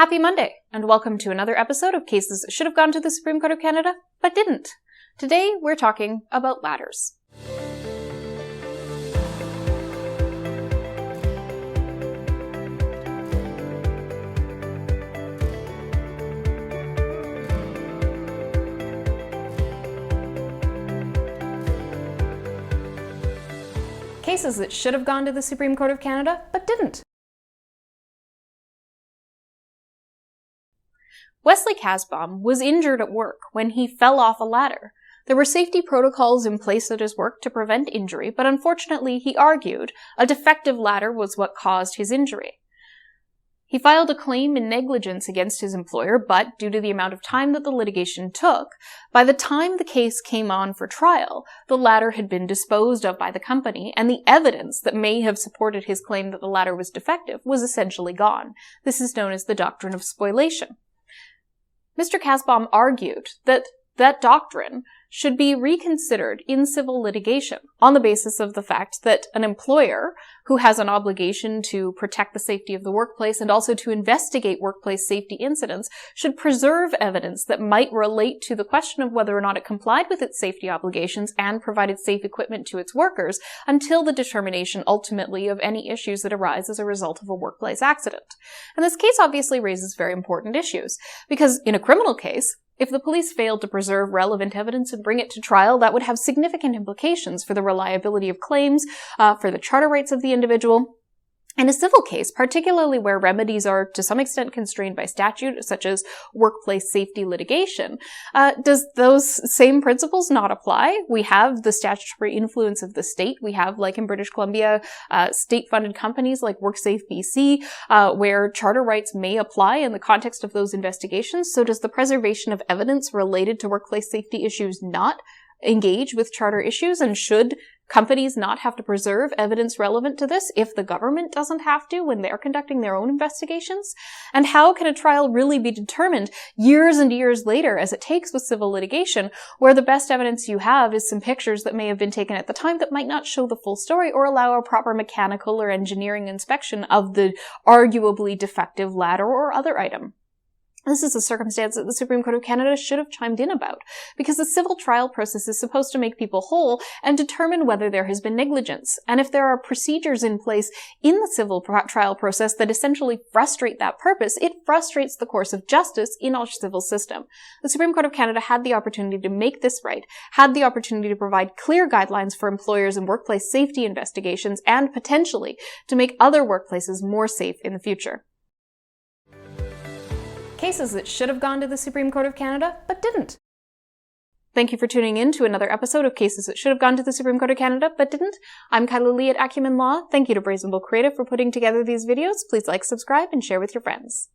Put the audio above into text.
Happy Monday, and welcome to another episode of cases that should have gone to the Supreme Court of Canada, but didn't. Today, we're talking about ladders. Cases that should have gone to the Supreme Court of Canada, but didn't. Wesley Kasbaum was injured at work when he fell off a ladder. There were safety protocols in place at his work to prevent injury, but unfortunately, he argued a defective ladder was what caused his injury. He filed a claim in negligence against his employer, but due to the amount of time that the litigation took, by the time the case came on for trial, the ladder had been disposed of by the company, and the evidence that may have supported his claim that the ladder was defective was essentially gone. This is known as the doctrine of spoliation. Mr. Kasbaum argued that that doctrine should be reconsidered in civil litigation on the basis of the fact that an employer who has an obligation to protect the safety of the workplace and also to investigate workplace safety incidents should preserve evidence that might relate to the question of whether or not it complied with its safety obligations and provided safe equipment to its workers until the determination ultimately of any issues that arise as a result of a workplace accident. And this case obviously raises very important issues, because in a criminal case, if the police failed to preserve relevant evidence and bring it to trial, that would have significant implications for the reliability of claims, for the charter rights of the individual. In a civil case, particularly where remedies are to some extent constrained by statute, such as workplace safety litigation, does those same principles not apply? We have the statutory influence of the state. We have, like in British Columbia, state-funded companies like WorkSafe BC, where charter rights may apply in the context of those investigations. So does the preservation of evidence related to workplace safety issues not engage with charter issues, and should companies not have to preserve evidence relevant to this if the government doesn't have to when they're conducting their own investigations? And how can a trial really be determined years and years later, as it takes with civil litigation, where the best evidence you have is some pictures that may have been taken at the time that might not show the full story or allow a proper mechanical or engineering inspection of the arguably defective ladder or other item? This is a circumstance that the Supreme Court of Canada should have chimed in about, because the civil trial process is supposed to make people whole and determine whether there has been negligence. And if there are procedures in place in the civil trial process that essentially frustrate that purpose, it frustrates the course of justice in our civil system. The Supreme Court of Canada had the opportunity to make this right, had the opportunity to provide clear guidelines for employers in workplace safety investigations, and potentially to make other workplaces more safe in the future. Cases that should have gone to the Supreme Court of Canada, but didn't. Thank you for tuning in to another episode of Cases that should have gone to the Supreme Court of Canada, but didn't. I'm Kyla Lee at Acumen Law. Thank you to Brazenbull Creative for putting together these videos. Please like, subscribe, and share with your friends.